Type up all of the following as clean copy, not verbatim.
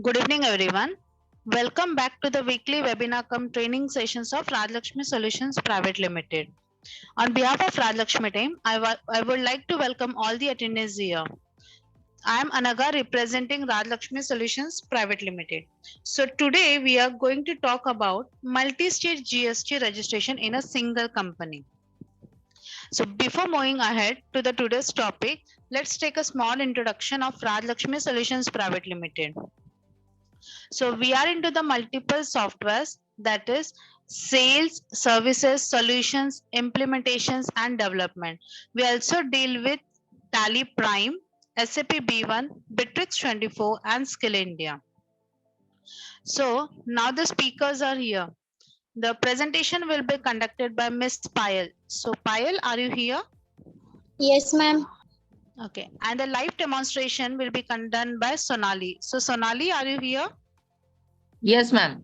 Good evening, everyone. Welcome back to the weekly webinar cum training sessions of Rajlakshmi Solutions Private Limited. On behalf of Rajlakshmi team, I would like to welcome all the attendees here. I am Anaga representing Rajlakshmi Solutions Private Limited. So today we are going to talk about multi-state GST registration in a single company. So before moving ahead to the today's topic, let's take a small introduction of Rajlakshmi Solutions Private Limited. So we are into the multiple softwares, that is sales, services, solutions, implementations and development. We also deal with Tally Prime, SAP B1, Bitrix 24 and Skill India. So now the speakers are here. The presentation will be conducted by Miss Payal. So Payal, are you here? Yes, ma'am. Okay. And the live demonstration will be done by Sonali. So Sonali, are you here? Yes, ma'am.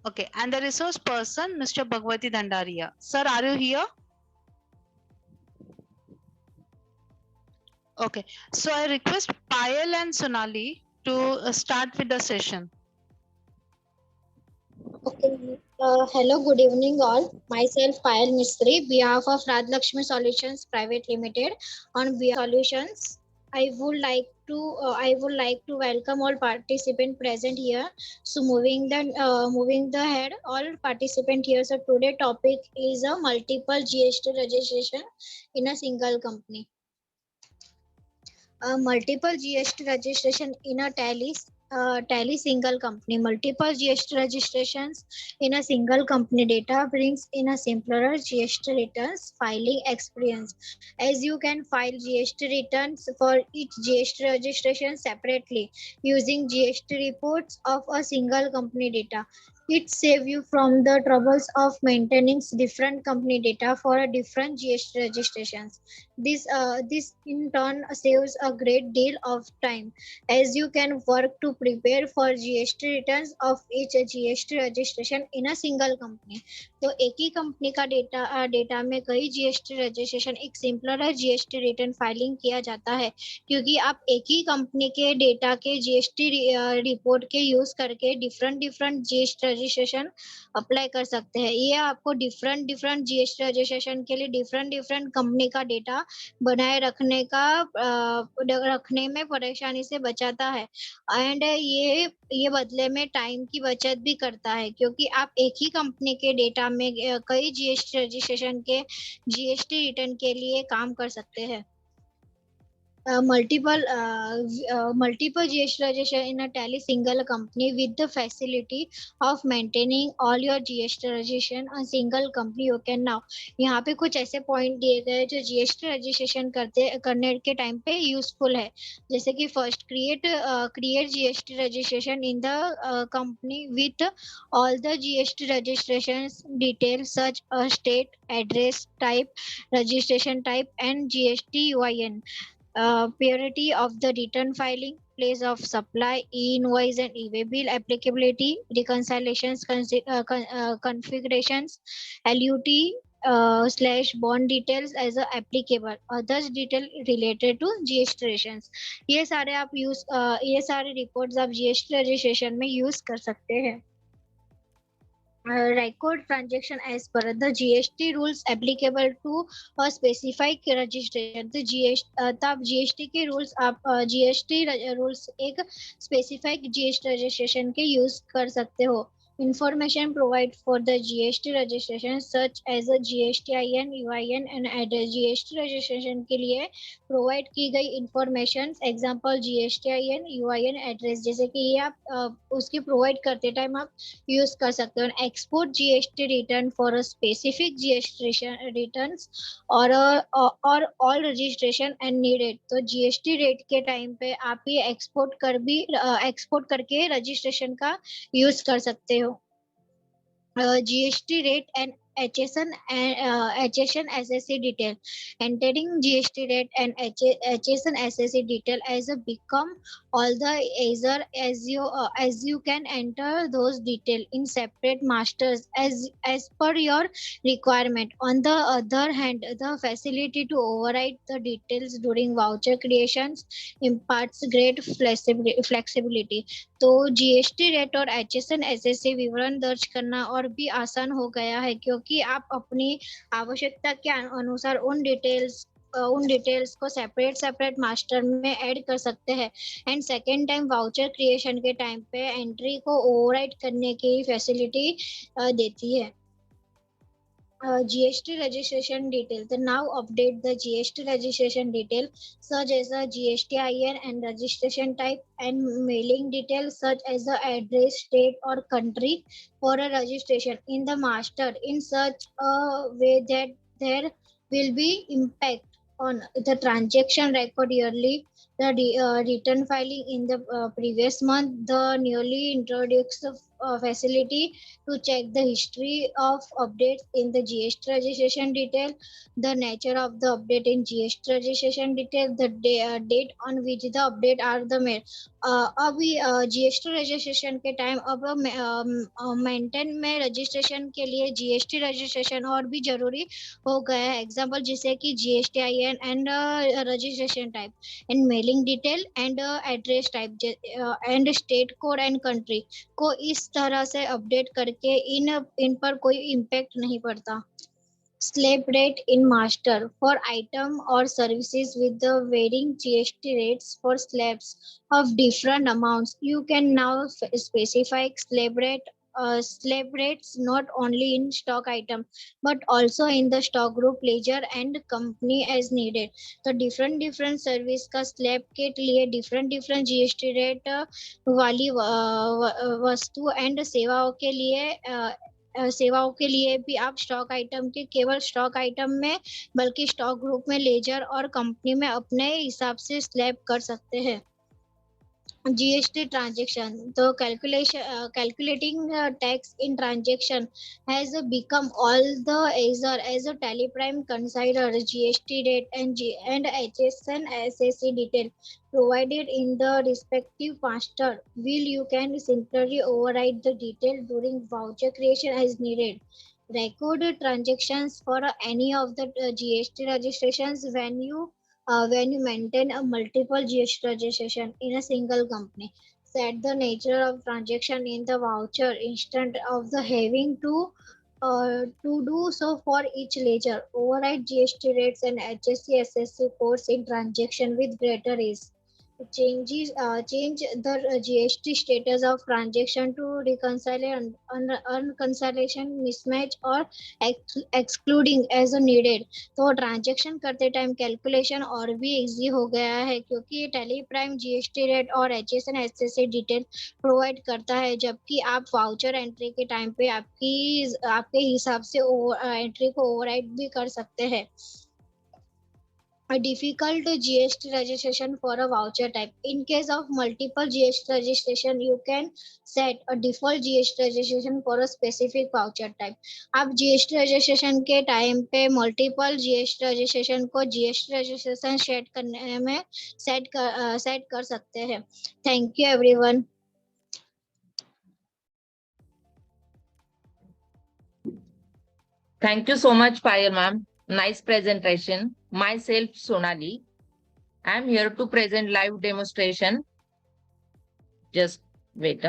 Okay, and the resource person, Mr. Bhagwati Dandaria. Sir, are you here? Okay, so I request Payal and Sonali to start with the session. Okay. Hello, good evening all. Myself Payal Mistry, behalf of Rajlakshmi Solutions Private Limited. On behalf of Solutions, I would like to welcome all participants present here. So moving the head, all participant here. So today topic is a multiple GST registration in a single company. Multiple GST registration in a tally single company. Multiple GST registrations in a single company data brings in a simpler GST returns filing experience, as you can file GST returns for each GST registration separately using GST reports of a single company data. It saves you from the troubles of maintaining different company data for a different GST registrations. This in turn saves a great deal of time, as you can work to prepare for GST returns of each GST registration in a single company. तो एक ही company का data में कई GST registration एक simpler GST return filing किया जाता है, क्योंकि आप एक ही कंपनी के डेटा के GST रिपोर्ट के यूज करके डिफरेंट GST रजिस्ट्रेशन अप्लाई कर सकते हैं. ये आपको डिफरेंट GST रजिस्ट्रेशन के लिए डिफरेंट कंपनी का डेटा बनाए रखने में परेशानी से बचाता है. एंड ये बदले में टाइम की बचत भी करता है, क्योंकि आप एक ही कंपनी के डेटा में कई GST रजिस्ट्रेशन के GST रिटर्न के लिए काम कर सकते हैं. Multiple GST registration in a tally single company with the facility of maintaining all your GST registration on single company you can now. यहाँ पे कुछ ऐसे पॉइंट दिए गए जो GST रजिस्ट्रेशन करने के टाइम पे यूजफुल है, जैसे कि first create GST registration in the company with all the GST registrations details such as state, address, type, registration type and GST UIN. Purity of the return filing, place of supply, e-invoice and e-way bill applicability, reconciliations, configurations, LUT / bond details as a applicable, others detail related to GST registrations. ये सारे reports आप GST registration में use कर सकते हैं. Record transaction as per the GST rules applicable to a specific registration. तो GST के rules आप GST rules एक specific GST registration के use कर सकते हो. Information provided for the GST registration such as a GSTIN, UIN and address. GST registration के लिए provide की गई information, example GSTIN, UIN, address, जैसे कि ये आप उसकी provide करते टाइम आप यूज कर सकते हो. Export GST return for a specific GST returns और ऑल रजिस्ट्रेशन एंड नीडेड. तो GST रेट के टाइम पे आप ये एक्सपोर्ट करके रजिस्ट्रेशन का यूज कर सकते हो. GST rate and HSN SSC detail. Entering GST rate and HSN SSC detail as a become all the either as you can enter those detail in separate masters as per your requirement. On the other hand, the facility to override the details during voucher creations imparts great flexibility. तो GST rate और HSN SSC विवरण दर्ज करना और भी आसान हो गया है, क्योंकि आप अपनी आवश्यकता के अनुसार उन डिटेल्स को सेपरेट मास्टर में ऐड कर सकते हैं। And second time voucher creation के टाइम पे एंट्री को ओवरराइट करने की फैसिलिटी देती है। GST registration detail. Then now update the GST registration detail such as the GSTIN and registration type and mailing details such as the address, state or country for a registration in the master in such a way that there will be impact on the transaction record yearly, the return filing in the previous month, the newly introduced facility to check the history of updates in the GST registration detail, the nature of the update in GST registration detail, the date on which the update are the made. अभी GST registration के time अब maintain में registration के लिए GST registration और भी जरूरी हो गया है। एग्जांपल जैसे कि GSTIN and registration type and mailing detail and address type and state code and country को इस तरह से अपडेट करके इन पर कोई इम्पैक्ट नहीं पड़ता। Slab rate in master for item or services with the varying GST rates for slabs of different amounts. You can now specify slab rates not only in stock item but also in the stock group, ledger and company as needed. तो different service का slab के लिए different GST rate वाली वस्तु and सेवाओं के लिए भी आप स्टॉक आइटम के केवल स्टॉक आइटम में बल्कि स्टॉक ग्रुप में, लेजर और कंपनी में अपने हिसाब से स्लैब कर सकते हैं। GST transaction. The calculating tax in transaction has become all the easier as a Tally Prime consider GST rate and HSN SSC detail provided in the respective master. You can simply override the detail during voucher creation as needed. Record transactions for any of the GST registrations when you maintain a multiple GST registration in a single company. Set the nature of transaction in the voucher instead of the having to do so for each ledger. Override GST rates and HSC SSC codes in transaction with greater ease. Change the GST status of transaction to reconciliation mismatch or excluding as needed. तो transaction करते time calculation और भी easy हो गया है, क्योंकि tally prime GST rate और HSN SSC detail provide करता है, जबकि आप वाउचर एंट्री के टाइम पे आपके हिसाब से एंट्री को ओवरराइड भी कर सकते हैं। A difficult GST registration for a voucher type. In case of multiple GST registration, you can set a default GST registration for a specific voucher type. आप GST registration के टाइम पे multiple GST registration को GST registration set करने में set कर सकते हैं। Thank you everyone. Thank you so much, Payal ma'am. Nice presentation. Myself, Sonali. I am here to present live demonstration. Just wait.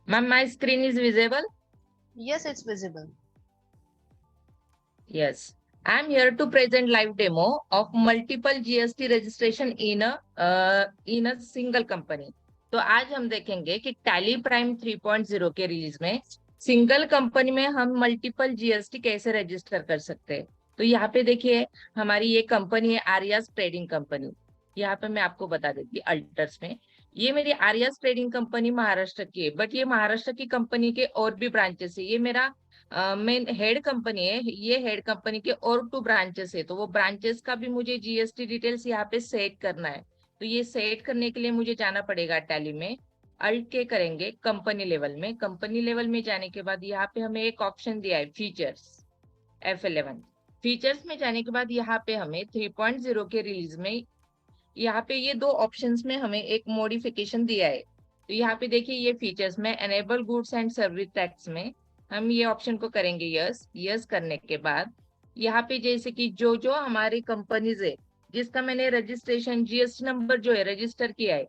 Ma'am, my screen is visible? Yes, it's visible. Yes. I am here to present live demo of multiple GST registration in a single company. तो आज हम देखेंगे कि tally prime 3.0 के release में single company में हम multiple GST कैसे रजिस्टर कर सकते हैं। तो यहाँ पे देखिए हमारी ये कंपनी है आर्यास ट्रेडिंग कंपनी। यहाँ पे मैं आपको बता देती हूँ अल्टर्स में ये मेरी आर्यास ट्रेडिंग कंपनी महाराष्ट्र की है, बट ये महाराष्ट्र की कंपनी के और भी ब्रांचेस है। ये मेरा मेन हेड कंपनी है, ये हेड कंपनी के और 2 ब्रांचेस है, तो वो ब्रांचेस का भी मुझे जीएसटी डिटेल्स यहाँ पे सेट करना है। तो ये सेट करने के लिए मुझे जाना पड़ेगा टैली में, अल्ट के करेंगे कंपनी लेवल में। कंपनी लेवल में जाने के बाद यहाँ पे हमें एक ऑप्शन दिया है फीचर्स F11। फीचर्स में जाने के बाद यहाँ पे हमें 3.0 के रिलीज में यहाँ पे ये 2 ऑप्शंस में हमें एक मॉडिफिकेशन दिया है। तो यहाँ पे देखिए ये फीचर्स में enable goods and service tax में हम ये ऑप्शन को करेंगे यस। यस करने के बाद यहाँ पे जैसे कि जो जो हमारी कंपनीज है जिसका मैंने रजिस्ट्रेशन जीएसटी नंबर जो है रजिस्टर किया है,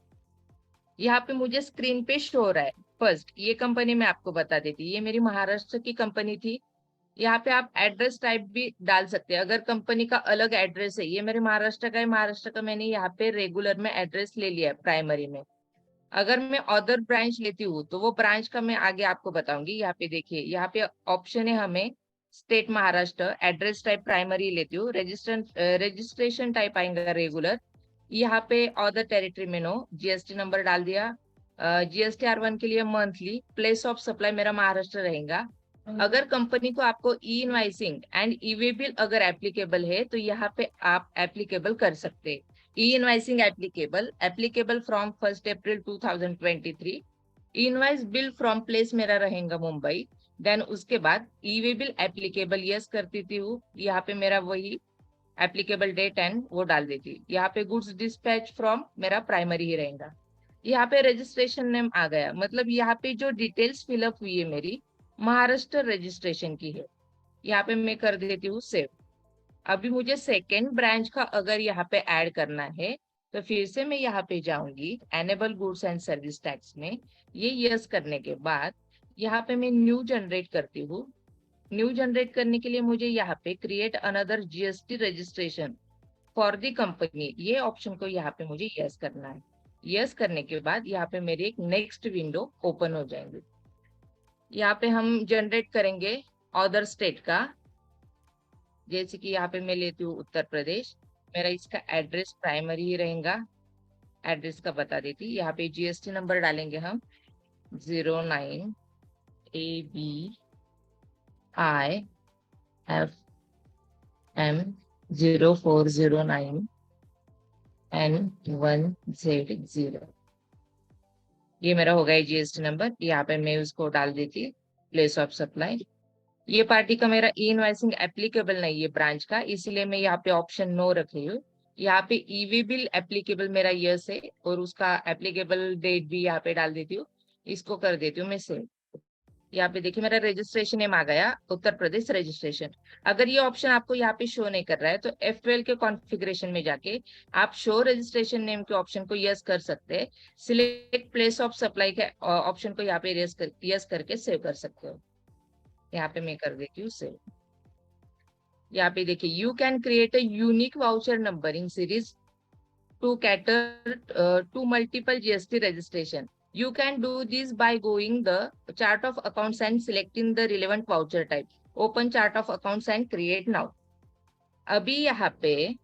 यहाँ पे मुझे स्क्रीन पे शो हो रहा है। फर्स्ट ये कंपनी मैं आपको बता देती, ये मेरी महाराष्ट्र की कंपनी थी। यहाँ पे आप एड्रेस टाइप भी डाल सकते हैं अगर कंपनी का अलग एड्रेस है। ये मेरे महाराष्ट्र का है, महाराष्ट्र का मैंने यहाँ पे रेगुलर में एड्रेस ले लिया है प्राइमरी में। अगर मैं अदर ब्रांच लेती हूँ तो वो ब्रांच का मैं आगे आपको बताऊंगी। यहाँ पे देखिए, यहाँ पे ऑप्शन है हमें state Maharashtra, address type primary लेती हूँ, रजिस्ट्रेशन टाइप आएगा रेगुलर। यहाँ पे अदर टेरिटरी में नो, जीएसटी नंबर डाल दिया, GSTR1 के लिए मंथली, प्लेस ऑफ सप्लाई मेरा महाराष्ट्र रहेगा। अगर कंपनी को आपको E invoicing and E way bill अगर एप्लीकेबल है तो यहाँ पे आप एप्लीकेबल कर सकते हैं। E invoicing applicable from 1 April 2023, E invoice bill from place मेरा रहेगा मुंबई। देन उसके बाद E way bill applicable yes कर देती हूँ, यहाँ पे मेरा वही एप्लीकेबल डेट एंड वो डाल देती। यहाँ पे गुड्स डिस्पैच फ्रॉम मेरा प्राइमरी ही रहेगा। यहाँ पे रजिस्ट्रेशन नेम आ गया, मतलब यहाँ पे जो डिटेल्स फिलअप हुई है मेरी महाराष्ट्र रजिस्ट्रेशन की है। यहाँ पे मैं कर देती हूँ सेव। अभी मुझे सेकेंड ब्रांच का अगर यहाँ पे ऐड करना है तो फिर से मैं यहाँ पे जाऊंगी enable goods and service tax में। ये यस करने के बाद यहाँ पे मैं न्यू जनरेट करती हूँ। न्यू जनरेट करने के लिए मुझे यहाँ पे create another GST registration for the company, ये ऑप्शन को यहाँ पे मुझे यस करना है। यस करने के बाद यहाँ पे मेरी एक नेक्स्ट विंडो ओपन हो जाएंगी। यहाँ पे हम जनरेट करेंगे अदर स्टेट का, जैसे कि यहाँ पे मैं लेती हूँ उत्तर प्रदेश। मेरा इसका एड्रेस प्राइमरी ही रहेगा, एड्रेस का बता देती। यहाँ पे जीएसटी नंबर डालेंगे हम 09ABIFM0409N1Z0। ये मेरा होगा जीएसटी नंबर। यहाँ पे मैं उसको डाल देती प्लेस ऑफ सप्लाई। ये पार्टी का मेरा ई इनवाइसिंग एप्लीकेबल नहीं है ब्रांच का, इसीलिए मैं यहाँ पे ऑप्शन नो रख रही हूँ। यहाँ पे ईवी बिल एप्लीकेबल मेरा यस है और उसका एप्लीकेबल डेट भी यहाँ पे डाल देती हूँ। इसको कर देती हूँ मैं सेव। यहाँ पे देखिए मेरा रजिस्ट्रेशन नेम आ गया, उत्तर प्रदेश रजिस्ट्रेशन। अगर ये ऑप्शन आपको यहाँ पे शो नहीं कर रहा है तो F12 के कॉन्फ़िगरेशन में जाके आप शो रजिस्ट्रेशन नेम के ऑप्शन को यस कर सकते हैं। सिलेक्ट प्लेस ऑफ सप्लाई के ऑप्शन को यहाँ पे यस करके सेव कर सकते हो। यहाँ पे मैं कर देती हूँ सेव। यहाँ पे देखिए, you can create a unique voucher numbering series to cater to multiple GST registration. You can do this by going the chart of accounts and selecting the relevant voucher type. Open chart of accounts and create now. अभी यहाँ पे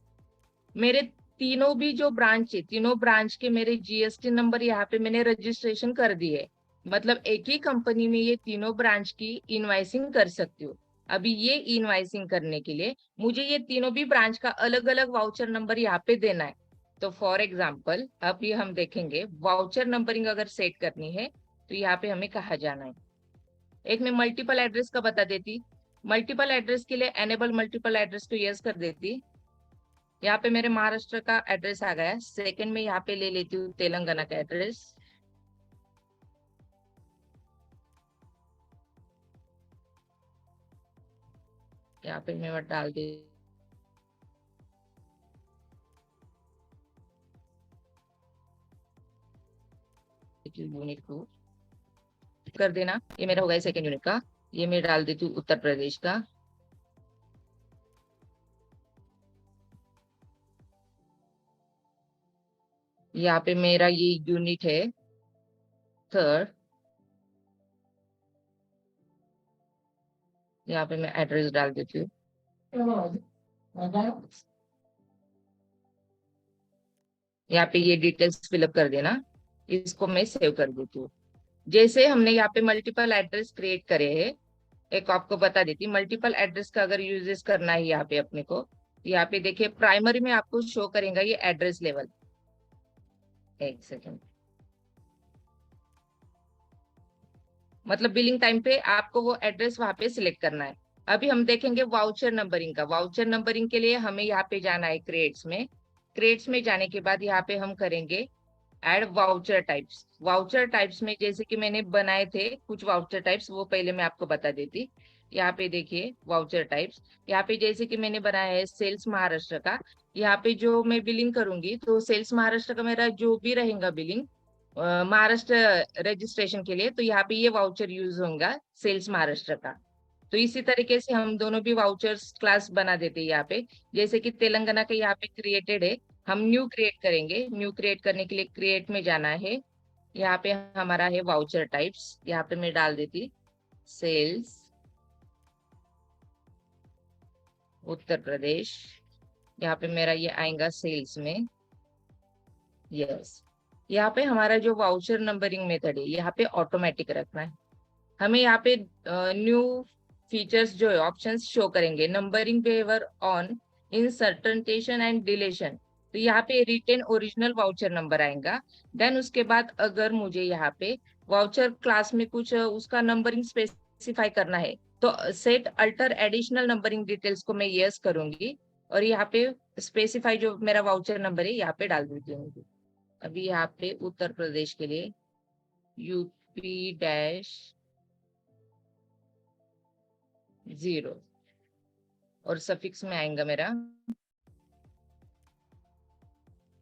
मेरे तीनों भी जो branch है, तीनों branch के मेरे जीएसटी नंबर यहाँ पे मैंने रजिस्ट्रेशन कर दिए। मतलब एक ही कंपनी में ये तीनों ब्रांच की इनवाइसिंग कर सकती हूँ। अभी ये इनवाइसिंग करने के लिए मुझे ये तीनों भी ब्रांच का अलग अलग वाउचर नंबर यहाँ पे देना है। तो फॉर एग्जाम्पल अभी हम देखेंगे वाउचर नंबरिंग अगर सेट करनी है तो यहाँ पे हमें कहाँ जाना है। एक मैं मल्टीपल एड्रेस का बता देती। मल्टीपल एड्रेस के लिए एनेबल मल्टीपल एड्रेस को यस कर देती। यहाँ पे मेरे महाराष्ट्र का एड्रेस आ गया। सेकंड में यहाँ पे ले लेती हूँ तेलंगाना का एड्रेस। यहाँ पे मैं डाल दी यूनिट 2 कर देना। ये मेरा हो गया सेकंड यूनिट का। ये मैं डाल देती हूँ उत्तर प्रदेश का। यहाँ पे मेरा ये यूनिट है थर्ड। यहाँ पे मैं एड्रेस डाल देती हूँ। यहाँ पे ये डिटेल्स फिलअप कर देना। इसको मैं सेव कर देती हूँ। जैसे हमने यहाँ पे मल्टीपल एड्रेस क्रिएट करे हैं, एक आपको बता देती, मल्टीपल एड्रेस का अगर यूजेस करना है यहाँ पे अपने को, यहाँ पे देखिए प्राइमरी में आपको शो करेगा ये एड्रेस लेवल। एक सेकेंड, मतलब बिलिंग टाइम पे आपको वो एड्रेस वहां पे सिलेक्ट करना है। अभी हम देखेंगे वाउचर नंबरिंग का। वाउचर नंबरिंग के लिए हमें यहाँ पे जाना है क्रिएट्स में। क्रिएट्स में जाने के बाद यहाँ पे हम करेंगे add voucher types. Voucher types में जैसे कि मैंने बनाए थे कुछ वाउचर टाइप्स, वो पहले मैं आपको बता देती। यहाँ पे देखिए वाउचर टाइप्स, यहाँ पे जैसे कि मैंने बनाया है सेल्स महाराष्ट्र का, यहाँ पे जो मैं बिलिंग करूंगी तो सेल्स महाराष्ट्र का मेरा जो भी रहेगा बिलिंग महाराष्ट्र रजिस्ट्रेशन के लिए, तो यहाँ पे ये वाउचर यूज होगा सेल्स महाराष्ट्र का। तो इसी तरीके से हम दोनों भी वाउचर्स क्लास बना देते हैं यहाँ पे। जैसे कि तेलंगाना का यहाँ पे क्रिएटेड है, हम न्यू क्रिएट करेंगे। न्यू क्रिएट करने के लिए क्रिएट में जाना है, यहाँ पे हमारा है वाउचर टाइप्स, यहाँ पे मैं डाल देती सेल्स उत्तर प्रदेश, यहाँ पे मेरा ये आएगा सेल्स में। यस, यहाँ पे हमारा जो वाउचर नंबरिंग मेथड है यहाँ पे ऑटोमेटिक रखना है। हमें यहाँ पे न्यू फीचर्स जो है ऑप्शंस शो करेंगे, numbering behaviour on insertion and deletion. तो यहाँ पे रिटेन ओरिजिनल वाउचर नंबर आएगा। देन उसके बाद अगर मुझे यहाँ पे वाउचर क्लास में कुछ उसका नंबरिंग स्पेसिफाई करना है तो set alter additional numbering details को मैं यस करूंगी और यहाँ पे स्पेसिफाई जो मेरा वाउचर नंबर है यहाँ पे डाल देती हूँ। अभी यहाँ पे उत्तर प्रदेश के लिए यूपी डैश 0 और सफिक्स में आएगा मेरा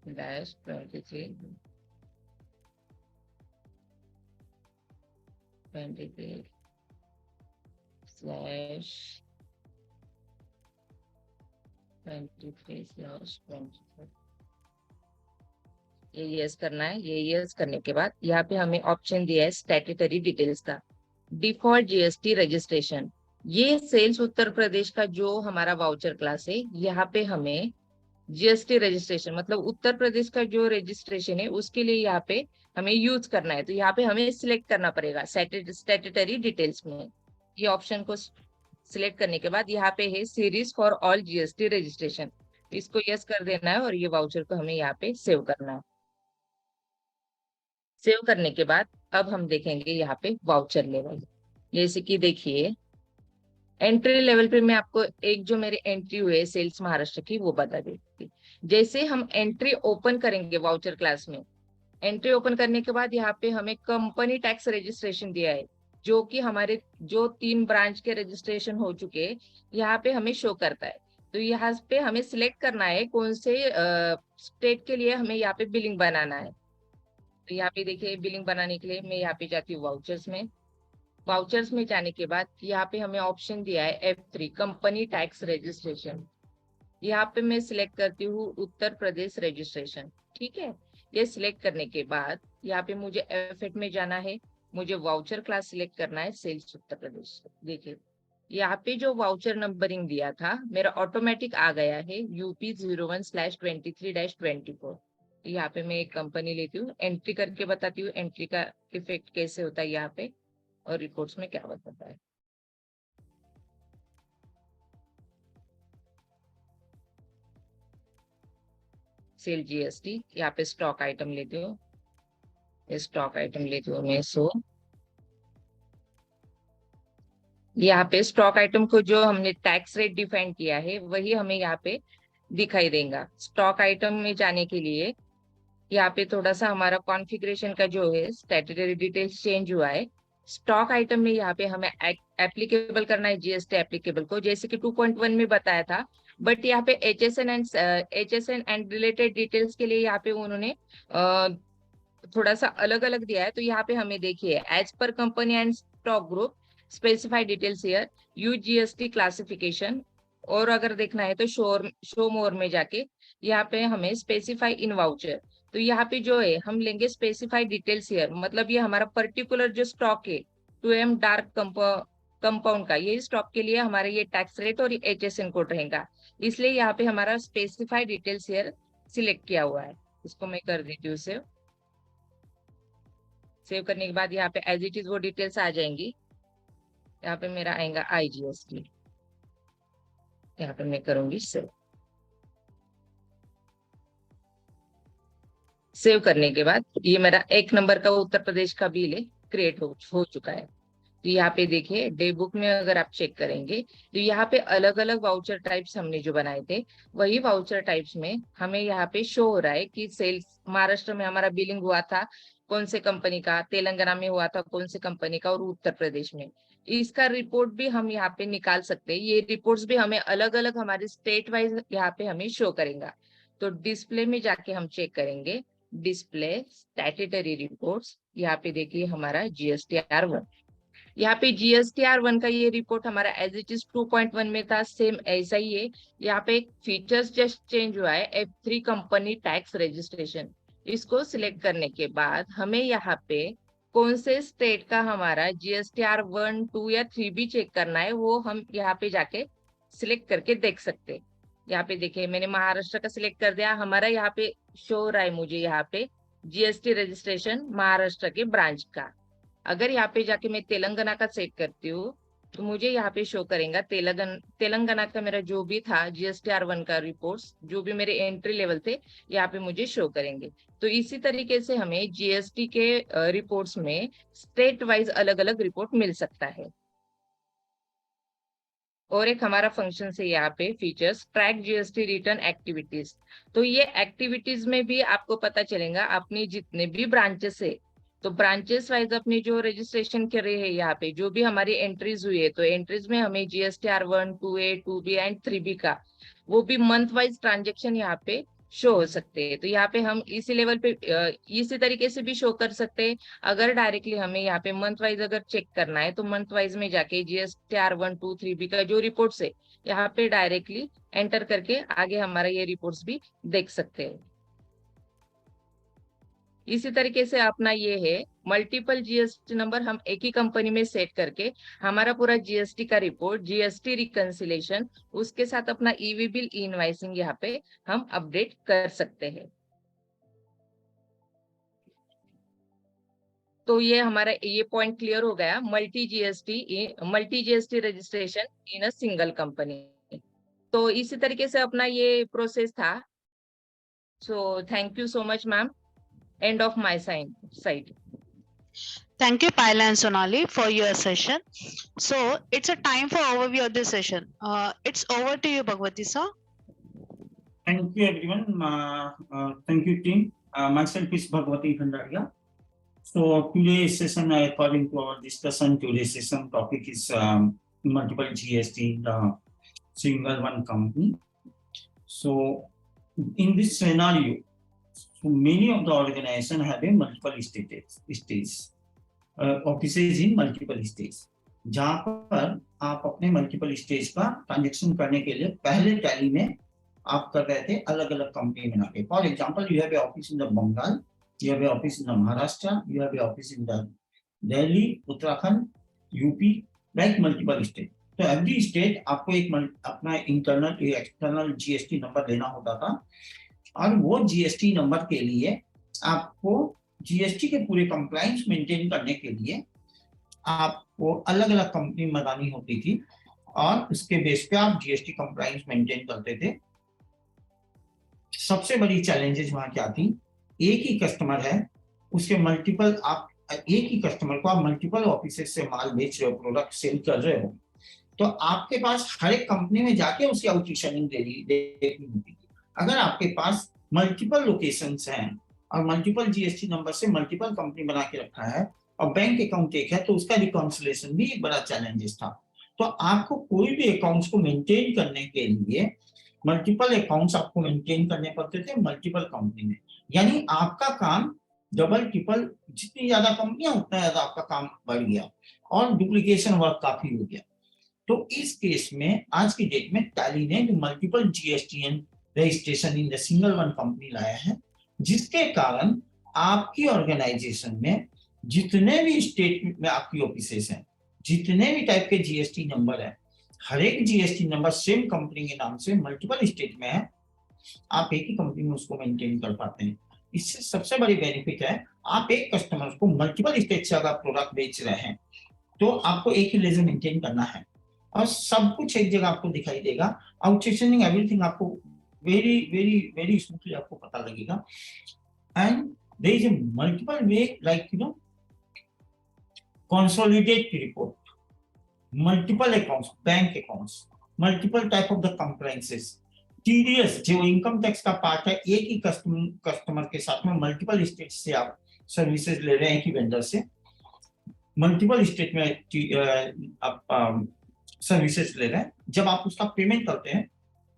डैश 23 स्लैश 23/24। ये यस करना है। ये यस करने के बाद यहाँ पे हमें ऑप्शन दिया है स्टैट्यूटरी डिटेल्स का, डिफॉल्ट जीएसटी रजिस्ट्रेशन। ये सेल्स उत्तर प्रदेश का जो हमारा वाउचर क्लास है यहाँ पे हमें जीएसटी रजिस्ट्रेशन मतलब उत्तर प्रदेश का जो रजिस्ट्रेशन है उसके लिए यहाँ पे हमें यूज करना है। तो यहाँ पे हमें सिलेक्ट करना पड़ेगा स्टैट्यूटरी डिटेल्स में। ये ऑप्शन को सिलेक्ट करने के बाद यहाँ पे है series for all GST registration, इसको यस कर देना है और ये वाउचर को हमें यहाँ पे सेव करना है। सेव करने के बाद अब हम देखेंगे यहाँ पे वाउचर लेवल। जैसे कि देखिए एंट्री लेवल पे मैं आपको एक जो मेरी एंट्री हुई है सेल्स महाराष्ट्र की वो बता देती। जैसे हम एंट्री ओपन करेंगे वाउचर क्लास में, एंट्री ओपन करने के बाद यहाँ पे हमें कंपनी टैक्स रजिस्ट्रेशन दिया है जो कि हमारे जो 3 ब्रांच के रजिस्ट्रेशन हो चुके हैं यहाँ पे हमें शो करता है। तो यहाँ पे हमें सिलेक्ट करना है कौन से स्टेट के लिए हमें यहाँ पे बिलिंग बनाना है। तो यहाँ पे देखिए बिलिंग बनाने के लिए मैं यहाँ पे जाती हूँ वाउचर्स में। वाउचर्स में जाने के बाद यहाँ पे हमें ऑप्शन दिया है F3 कंपनी टैक्स रजिस्ट्रेशन। यहाँ पे मैं सिलेक्ट करती हूँ उत्तर प्रदेश रजिस्ट्रेशन। ठीक है, ये सिलेक्ट करने के बाद यहाँ पे मुझे F8 में जाना है, मुझे वाउचर क्लास सिलेक्ट करना है सेल्स उत्तर प्रदेश। देखिए यहाँ पे जो वाउचर नंबरिंग दिया था मेरा ऑटोमेटिक आ गया है यूपी 01/23-24। यहाँ पे मैं एक कंपनी लेती हूँ, एंट्री करके बताती हूँ एंट्री का इफेक्ट कैसे होता है यहाँ पे और रिपोर्ट्स में क्या बताता है। सेल जीएसटी यहाँ पे स्टॉक आइटम लेती हूँ, स्टॉक आइटम लेती हूँ मैं 100। यहाँ पे स्टॉक आइटम को जो हमने टैक्स रेट डिफाइन किया है वही हमें यहाँ पे दिखाई देगा। स्टॉक आइटम में जाने के लिए यहाँ पे थोड़ा सा हमारा कॉन्फ़िगरेशन का जो है स्टैट्यूटरी डिटेल्स चेंज हुआ है। स्टॉक आइटम में यहाँ पे हमें एप्लीकेबल करना है जीएसटी एप्लीकेबल को, जैसे कि 2.1 में बताया था। बट यहाँ पे एचएसएन एंड रिलेटेड डिटेल्स के लिए यहाँ पे उन्होंने थोड़ा सा अलग अलग दिया है। तो यहाँ पे हमें देखिए as per company and stock group specify details here use GST classification. और अगर देखना है तो शो मोर में जाके यहाँ पे हमें स्पेसिफाई इन वाउचर। तो यहाँ पे जो है हम लेंगे स्पेसिफाई डिटेल्स हियर, मतलब ये हमारा पर्टिकुलर जो स्टॉक है 2M डार्क कंपाउंड का, ये स्टॉक के लिए हमारा ये टैक्स रेट और एचएसएन कोड रहेगा, इसलिए यहाँ पे हमारा स्पेसिफाई डिटेल्स हियर सिलेक्ट किया हुआ है। इसको मैं कर देती हूँ सेव। सेव करने के बाद यहाँ पे एज इट इज वो डिटेल्स आ जाएंगी। यहाँ पे मेरा आएगा IGST, यहाँ पे मैं करूंगी सेव। सेव करने के बाद ये मेरा 1 नंबर का उत्तर प्रदेश का बिल है क्रिएट हो चुका है। तो यहाँ पे देखिए डे बुक में अगर आप चेक करेंगे तो यहाँ पे अलग अलग वाउचर टाइप्स हमने जो बनाए थे वही वाउचर टाइप्स में हमें यहाँ पे शो हो रहा है कि सेल्स महाराष्ट्र में हमारा बिलिंग हुआ था कौन से कंपनी का, तेलंगाना में हुआ था कौन से कंपनी का और उत्तर प्रदेश में। इसका रिपोर्ट भी हम यहाँ पे निकाल सकते हैं। ये रिपोर्ट्स भी हमें अलग अलग हमारे स्टेट वाइज यहाँ पे हमें शो करेगा। तो डिस्प्ले में जाके हम चेक करेंगे, डिस्प्ले स्टैट्यूटरी रिपोर्ट्स, यहाँ पे देखिए हमारा GSTR1। यहाँ पे GSTR1 का ये रिपोर्ट हमारा एज इट इज 2.1 में था, सेम ऐसा ही है। यहाँ पे एक फीचर्स जस्ट चेंज हुआ है, F3 कंपनी टैक्स रजिस्ट्रेशन। इसको सिलेक्ट करने के बाद हमें यहाँ पे कौन से स्टेट का हमारा GSTR1, 2 या 3 भी चेक करना है, वो हम यहाँ पे जाके सिलेक्ट करके देख सकते हैं। यहाँ पे देखिए मैंने महाराष्ट्र का सिलेक्ट कर दिया, हमारा यहाँ पे शो हो रहा है मुझे यहाँ पे GST रजिस्ट्रेशन महाराष्ट्र के ब्रांच का। अगर यहाँ पे जाके मैं तेलंगाना का सेट करती हूँ तो मुझे यहाँ पे शो करेगा तेलंगाना का मेरा जो भी था GSTR1 का रिपोर्ट्स, जो भी मेरे एंट्री लेवल थे यहाँ पे मुझे शो करेंगे। तो इसी तरीके से हमें GST के रिपोर्ट्स में स्टेट वाइज अलग अलग रिपोर्ट मिल सकता है। और एक हमारा फंक्शन से यहाँ पे features track GST return activities. तो ये एक्टिविटीज में भी आपको पता चलेगा अपनी जितने भी ब्रांचेस है, तो ब्रांचेस वाइज अपनी जो रजिस्ट्रेशन कर रहे हैं यहाँ पे जो भी हमारी एंट्रीज हुई है, तो एंट्रीज में हमें GSTR1, 2A, 2B and 3B का वो भी मंथ वाइज ट्रांजेक्शन यहाँ पे शो हो सकते हैं। तो यहाँ पे हम इसी लेवल पे इसी तरीके से भी शो कर सकते हैं। अगर डायरेक्टली हमें यहाँ पे मंथ वाइज अगर चेक करना है तो मंथ वाइज में जाके GSTR1, 2, 3B का जो रिपोर्ट्स है यहाँ पे डायरेक्टली एंटर करके आगे हमारा ये रिपोर्ट्स भी देख सकते हैं। इसी तरीके से अपना ये है मल्टीपल GST नंबर हम एक ही कंपनी में सेट करके हमारा पूरा GST का रिपोर्ट, GST रिकंसिलेशन, उसके साथ अपना EV बिल, इनवाइसिंग यहाँ पे हम अपडेट कर सकते हैं। तो ये हमारा ये पॉइंट क्लियर हो गया, multi GST registration in a single company. तो इसी तरीके से अपना ये प्रोसेस था। So thank you so much ma'am. End of my side. Thank you, Paila and Sonali, for your session. So it's a time for overview of this session. It's over to you, Bhagwati sir. Thank you, everyone. Thank you, team. Myself is Bhagwati Bhandaria. So today's session, according to our discussion, today's session topic is multiple GST in the single one company. So in this scenario, so many of the organizations have a multiple states, offices in multiple states, जहाँ पर आप अपने multiple stage का transaction करने के लिए पहले tally में आप कर रहे थे अलग अलग कंपनी बना के। For example, you have office in the Bengal, you have office in the Maharashtra, you have office in the Delhi, Uttarakhand, UP, like multiple state. तो एवरी स्टेट आपको एक अपना इंटरनल एक्सटर्नल GST नंबर लेना होता था, और वो GST नंबर के लिए आपको GST के पूरे कंप्लायंस मेंटेन करने के लिए आपको अलग अलग कंपनी बनानी होती थी, और उसके बेस पे आप GST कंप्लायंस मेंटेन करते थे। सबसे बड़ी चैलेंजेस वहां क्या थी, एक ही कस्टमर है, उसके मल्टीपल, आप एक ही कस्टमर को आप मल्टीपल ऑफिसेस से माल बेच रहे हो, प्रोडक्ट सेल कर रहे हो, तो आपके पास हर एक कंपनी में जाके उसकी आउटस्टैंडिंग देखनी होती थी। अगर आपके पास मल्टीपल लोकेशंस हैं और मल्टीपल GST नंबर से मल्टीपल कंपनी बना के रखा है और बैंक अकाउंट एक है, तो उसका रिकॉन्सिलेशन भी एक बड़ा चैलेंजेस था। तो आपको कोई भी अकाउंट्स को मेंटेन करने के लिए मल्टीपल अकाउंट्स आपको मेंटेन करने पड़ते थे मल्टीपल कंपनी में, यानी आपका काम डबल ट्रिपल, जितनी ज्यादा कंपनियां उतना ज्यादा आपका काम बढ़ गया और डुप्लीकेशन वर्क काफी हो गया। तो इस केस में आज की डेट में टैली ने जो multiple GST registration in the single one company लाया है, जिसके कारण आपकी ऑर्गेनाइजेशन में जितने भी स्टेट में आपकी ऑफिसेस हैं, जितने भी टाइप के GST नंबर है, हर एक GST नंबर सेम कंपनी के नाम से मल्टीपल स्टेट में है, आप एक ही कंपनी में उसको मेंटेन कर पाते हैं। इससे सबसे बड़ी बेनिफिट है, आप एक कस्टमर को मल्टीपल स्टेट से अगर प्रोडक्ट बेच रहे हैं तो आपको एक ही लेजर मेंटेन करना है और सब कुछ एक जगह आपको दिखाई देगा। आउटस्टैंडिंग एवरीथिंग आपको वेरी वेरी वेरी स्मूथली आपको पता लगेगा। And there is a multiple way, like you know, consolidate report, multiple accounts, bank accounts, multiple type of the compliances, TDS जो इनकम टैक्स का पार्ट है, एक ही कस्टमर के साथ में मल्टीपल स्टेट से आप सर्विसेज ले रहे हैं कि वेंडर से, मल्टीपल स्टेट में आप सर्विसेज ले रहे हैं, जब आप उसका पेमेंट करते हैं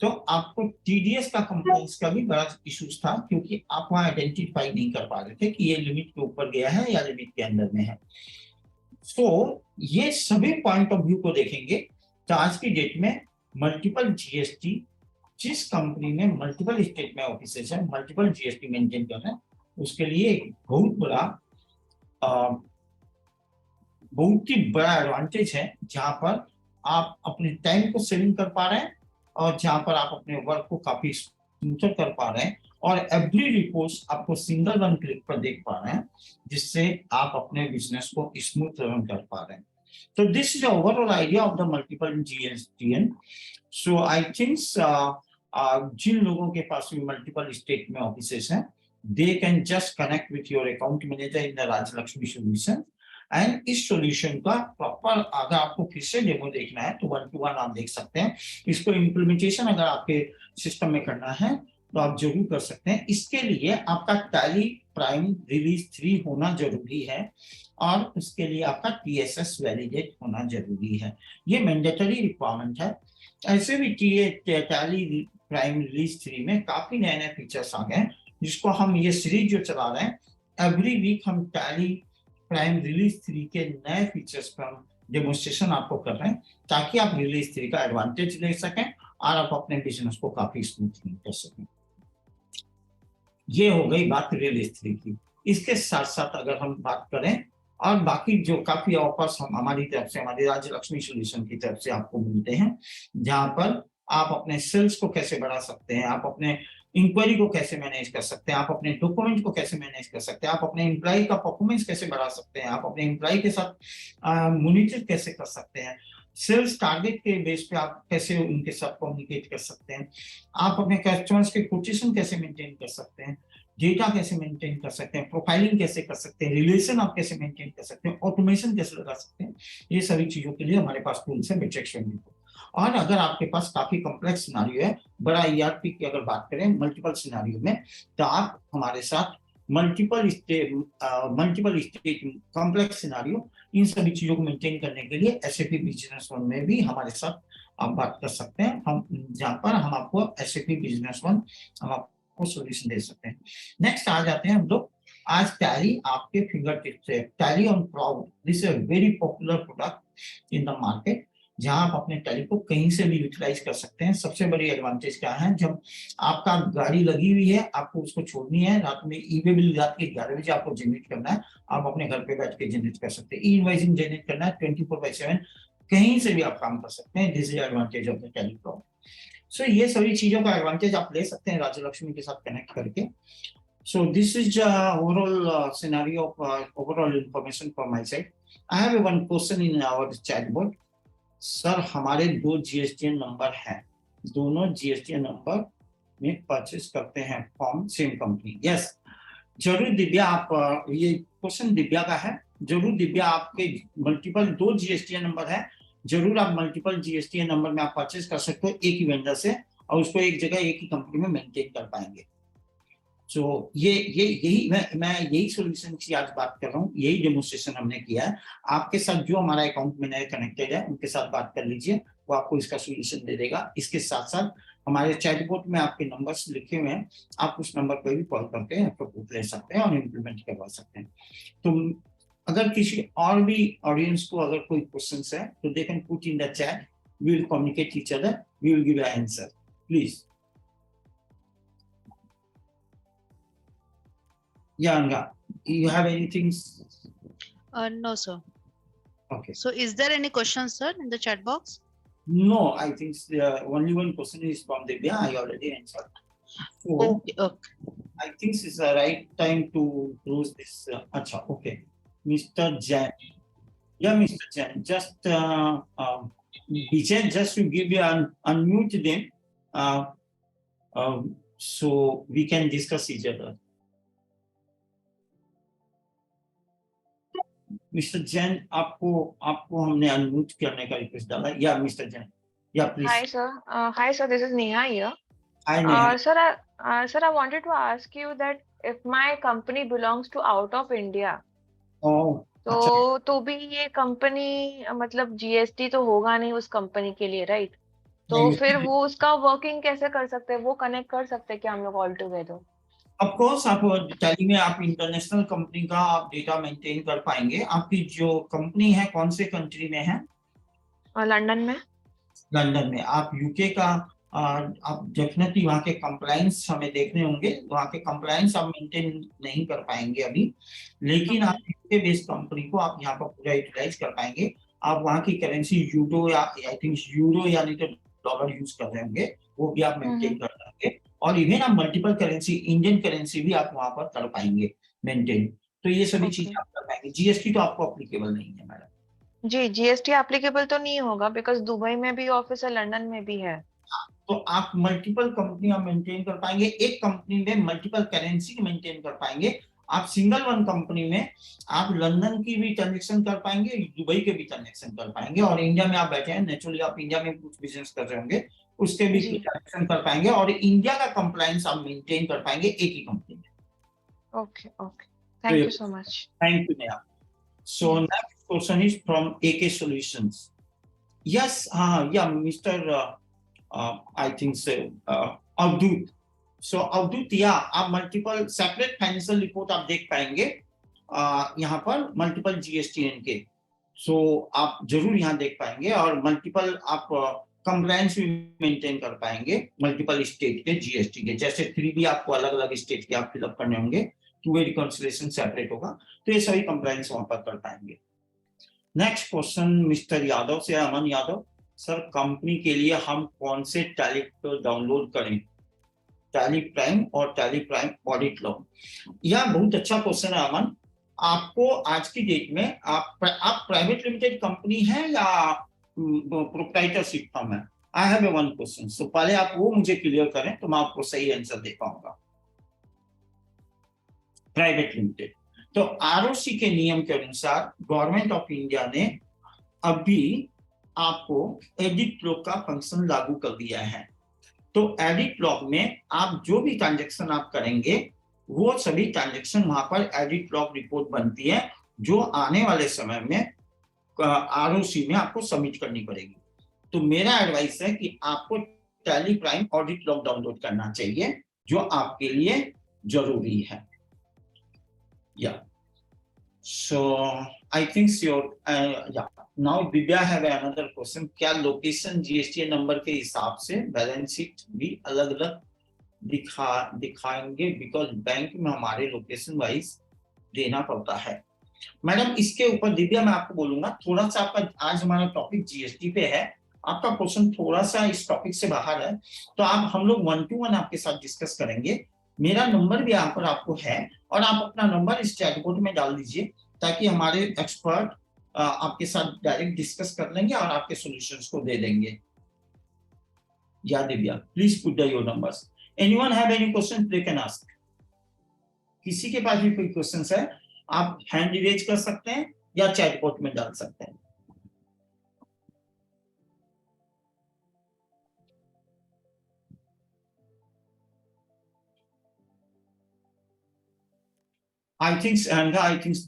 तो आपको टीडीएस का कंप्लेंस का भी बड़ा इश्यूज था, क्योंकि आप वहां आइडेंटिफाई नहीं कर पा रहे थे कि ये लिमिट के ऊपर गया है या लिमिट के अंदर में है। तो ये सभी पॉइंट ऑफ व्यू को देखेंगे तो आज की डेट में मल्टीपल जीएसटी, जिस कंपनी में मल्टीपल स्टेट में ऑफिसेज है, मल्टीपल जीएसटी मेंटेन कर रहे हैं, उसके लिए एक बहुत ही बड़ा एडवांटेज है, जहां पर आप अपने टाइम को सेविंग कर पा रहे हैं और जहां पर आप अपने वर्क को काफी स्मूथर कर पा रहे हैं और एवरी रिपोर्ट आपको सिंगल वन क्लिक पर देख पा रहे हैं, जिससे आप अपने बिजनेस को स्मूथ रन कर पा रहे हैं। तो this is overall idea of the multiple GSTN. So I think जिन लोगों के पास भी मल्टीपल स्टेट में ऑफिसेस हैं, they can just connect with your account manager in the Rajlakshmi solution, and इस सॉल्यूशन का प्रॉपर अगर आपको फिर से डेमो देखना है तो 1-to-1 आप देख सकते हैं। इसको इम्प्लीमेंटेशन अगर आपके सिस्टम में करना है तो आप जरूर कर सकते हैं। इसके लिए आपका टैली प्राइम रिलीज 3 होना जरूरी है और उसके लिए आपका टीएसएस वैलिडेट होना जरूरी है। ये मैंडेटरी रिक्वायरमेंट है। ऐसे भी टैली प्राइम रिलीज 3 में काफी नए नए फीचर्स आ गए, जिसको हम ये सीरीज जो चला रहे हैं, एवरी वीक हम टैली प्राइम रिलीज 3 के नए फीचर्स पर हम डेमोन्स्ट्रेशन आपको कर रहे हैं, ताकि आप रिलीज 3 का एडवांटेज ले सकें और आप अपने बिजनेस को काफी स्मूथली कर सकें। ये हो गई बात रिलीज 3 की। इसके साथ साथ अगर हम बात करें और बाकी जो काफी ऑफर्स हम हमारी तरफ से, हमारी राजलक्ष्मी सॉल्यूशन की तरफ से आपको मिलते हैं, जहां पर आप अपने सेल्स को कैसे बढ़ा सकते हैं, आप अपने इंक्वायरी को कैसे मैनेज कर सकते हैं, आप अपने डॉक्यूमेंट को कैसे मैनेज कर सकते हैं, आप अपने एम्प्लॉय का परफॉर्मेंस कैसे बढ़ा सकते हैं, आप अपने एम्प्लॉय के साथ मॉनिटर कैसे कर सकते हैं, सेल्स टारगेट के बेस पे आप कैसे उनके साथ कम्युनिकेट कर सकते हैं, आप अपने कस्टमर्स के कोटेशन कैसे मेंटेन कर सकते हैं, डेटा कैसे मेंटेन कर सकते हैं, प्रोफाइलिंग कैसे कर सकते हैं, रिलेशन आप कैसे मेंटेन कर सकते हैं, ऑटोमेशन कैसे लगा सकते हैं। ये सारी चीजों के लिए हमारे पास टूल्स है मैट्रिक्स 24। और अगर आपके पास काफी कॉम्प्लेक्स सिनेरियो है, बड़ा ईआरपी की अगर बात करें मल्टीपल सिनेरियो में, तो आप हमारे साथ मल्टीपल स्टेट कॉम्प्लेक्स सिनेरियो, इन सभी चीजों को मेंटेन करने के लिए एसएपी बिजनेस वन में भी हमारे साथ आप बात कर सकते हैं। हम जहां पर हम आपको एसएपी बिजनेस वन हम आपको सॉल्यूशन दे सकते हैं। नेक्स्ट आ जाते हैं हम लोग, आज टैली आपके फिंगर टिप्स है। Tally on cloud, this is a very popular product in the market, जहां आप अपने टैली को कहीं से भी यूटिलाइज कर सकते हैं। सबसे बड़ी एडवांटेज क्या है, जब आपका गाड़ी लगी हुई है, आपको उसको छोड़नी है, रात में ई-वे बिल रात के 11 बजे आपको जनरेट करना है, आप अपने घर पे बैठ के जनरेट कर सकते हैं। ई-इनवॉइसिंग जनरेट करना है 24/7, कहीं से भी आप काम कर सकते हैं। This is advantage of the Tally cloud. So ये सभी चीजों का एडवांटेज आप ले सकते हैं राजलक्ष्मी के साथ कनेक्ट करके। So this is overall scenario of overall information from my side. I have one question in our chatbot. Sir हमारे 2 जीएसटीएन नंबर हैं, दोनों जीएसटीएन नंबर में परचेस करते हैं फ्रॉम सेम कंपनी। यस, जरूर दिव्या, आप ये क्वेश्चन दिव्या का है। जरूर दिव्या, आपके मल्टीपल 2 जीएसटीएन नंबर है, जरूर आप मल्टीपल जीएसटीएन नंबर में आप परचेस कर सकते हो एक ही वेंडर से, और उसको एक जगह एक ही कंपनी में मेंटेन कर पाएंगे। तो ये यही मैं यही सॉल्यूशन की आज बात कर रहा हूँ, यही डेमोन्स्ट्रेशन हमने किया है। आपके साथ जो हमारा अकाउंट मैनेजर कनेक्टेड है उनके साथ बात कर लीजिए, वो आपको इसका सॉल्यूशन दे देगा। इसके साथ साथ हमारे चैटबॉट में आपके नंबर्स लिखे हुए हैं, आप उस नंबर पर भी कॉल करके अप्रूव ले सकते हैं और इम्प्लीमेंट करवा सकते हैं। तो अगर किसी और भी ऑडियंस को अगर कोई क्वेश्चन है तो they can put in the chat, we will communicate each other, we will give an answer, please. Yeah, Anga, you have anything? No, sir. Okay. So is there any questions, sir, in the chat box? No, I think only one question is from Divya. I already answered. So, Okay. I think it's the right time to close this. Acha, okay. Mr. Jain. Yeah, Mr. Jain. Just Vijay, just to give you unmute them, so we can discuss each other. Mister Jain, आपको हमने unmute करने का request डाला। या mister Jain, या please. Hi sir, this is Neha here. Hi Neha. Sir, I wanted to ask you that if my company belongs to out of India, Oh, तो भी ये कंपनी मतलब जीएसटी तो होगा नहीं उस कंपनी के लिए, राइट? तो नहीं, फिर वो उसका वर्किंग कैसे कर सकते हैं, वो कनेक्ट कर सकते हैं क्या हम लोग ऑल टुगेदर? ऑफ कोर्स आप टैली में आप इंटरनेशनल कंपनी का आप डेटा मेंटेन कर पाएंगे। आपकी जो कंपनी है कौन से कंट्री में है? लंदन में। लंदन में। आप यूके का आप डेफिनेटली वहाँ के कंप्लायंस हमें देखने होंगे, वहाँ के कंप्लायंस आप मेंटेन नहीं कर पाएंगे अभी, लेकिन आप यूके बेस्ड कंपनी को आप यहाँ पर पूरा यूटिलाइज कर पाएंगे। आप वहाँ की करेंसी यूरो या आई थिंक यूरो या नहीं तो डॉलर यूज कर रहे होंगे, वो भी आप मेंटेन कर पाएंगे। और इवन आप मल्टीपल करेंसी, इंडियन करेंसी भी आप वहाँ पर कर पाएंगे मेंटेन। तो ये सभी चीजें आप कर पाएंगे। जीएसटी तो आपको अप्लीकेबल नहीं है मैडम। जी, जीएसटी एप्लीकेबल तो नहीं होगा बिकॉज दुबई में भी ऑफिस है, लंदन में भी है। तो आप मल्टीपल कंपनी मेंटेन कर पाएंगे, एक कंपनी में मल्टीपल करेंसी मेंटेन कर पाएंगे। आप सिंगल वन कंपनी में आप लंदन की भी ट्रांजेक्शन कर पाएंगे, दुबई के भी ट्रांजेक्शन कर पाएंगे, और इंडिया में आप बैठे हैं, नेचुरली आप इंडिया में कुछ बिजनेस कर रहे होंगे, उसके भी ट्रांजेक्शन कर पाएंगे, और इंडिया का कंप्लायंस आप मेंटेन कर पाएंगे एक ही कंपनी में। Okay okay, thank you so much. Thank you Neha. So next question is from AK solutions. Yes, हाँ, yeah mister I think so, Avadhoot. So Avadhoot, yeah आप मल्टीपल सेपरेट फाइनेंशियल रिपोर्ट आप देख पाएंगे यहाँ पर मल्टीपल जीएसटीएन के। सो आप जरूर यहाँ देख पाएंगे, और मल्टीपल आप कंप्लायंस भी मेंटेन कर पाएंगे मल्टीपल स्टेट के जीएसटी के। जैसे 3B आपको अलग अलग स्टेट के आप फिलअप करने होंगे, 2A रिकॉन्सिलिएशन सेपरेट होगा, तो ये सभी कंप्लायंस वहां पर कर पाएंगे। नेक्स्ट क्वेश्चन मिस्टर यादव से, अमन यादव। सर, कंपनी के लिए हम कौन से टैली डाउनलोड करें, टैली प्राइम और टैली प्राइम ऑडिट लॉग? यह बहुत अच्छा क्वेश्चन है अमन। आपको आज की डेट में आप प्राइवेट लिमिटेड कंपनी है या प्रोप्राइटरशिप फर्म है? I have a one question, so पहले आप वो मुझे क्लियर करें तो मैं आपको सही आंसर दे पाऊंगा। प्राइवेट लिमिटेड, तो आरओसी के नियम के अनुसार गवर्नमेंट ऑफ इंडिया ने अभी आपको एडिट लॉग का फंक्शन लागू कर दिया है। तो एडिट लॉग में आप जो भी ट्रांजैक्शन आप करेंगे, वो सभी ट्रांजैक्शन वहां पर एडिट लॉग रिपोर्ट बनती है, जो आने वाले समय में आरओसी में आपको सबमिट करनी पड़ेगी। तो मेरा एडवाइस है कि आपको tally prime audit log download करना चाहिए, जो आपके लिए जरूरी है। या सो आई थिंक या now Divya have another question. क्या लोकेशन जीएसटी नंबर के हिसाब से बैलेंस शीट भी अलग अलग दिखाएंगे, बिकॉज बैंक में हमारे लोकेशन वाइज देना पड़ता है? मैडम, इसके ऊपर दिव्या मैं आपको बोलूंगा, थोड़ा सा आपका आज हमारा टॉपिक जीएसटी पे है, आपका क्वेश्चन थोड़ा सा इस टॉपिक से बाहर है, तो आप हम लोग 1-to-1 आपके साथ डिस्कस करेंगे। मेरा नंबर भी यहाँ पर आपको है, और आप अपना नंबर इस चैट बोर्ड में डाल दीजिए, ताकि हमारे एक्सपर्ट आपके साथ डायरेक्ट डिस्कस कर लेंगे और आपके सॉल्यूशंस को दे देंगे। या Divya, please put your numbers. Anyone have any question, they can ask. किसी के पास भी कोई क्वेश्चंस है, आप हैंड रेज कर सकते हैं या चैट बॉक्स में डाल सकते हैं। I think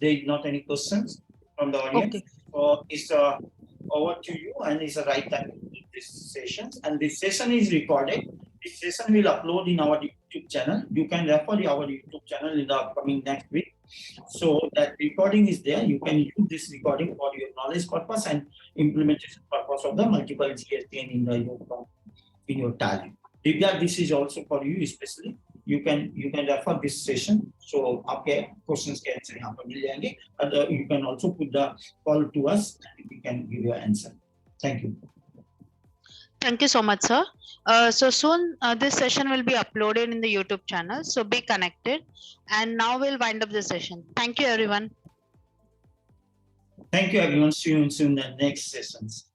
there is not any questions from the audience. Okay. So it's over to you, and it's the right time to do this session. And this session is recorded. This session will upload in our YouTube channel. You can refer to our YouTube channel in the upcoming next week. So that recording is there. You can use this recording for your knowledge purpose and implementation purpose of the multiple GST in your tally. Divya, this is also for you especially. You can refer this session. So आपके questions के answer यहाँ पर मिल जाएंगे. You can also put the call to us and we can give you an answer. Thank you. Thank you so much, sir. So soon this session will be uploaded in the YouTube channel. So be connected. And now we'll wind up the session. Thank you, everyone. Thank you, everyone. See you soon in the next sessions.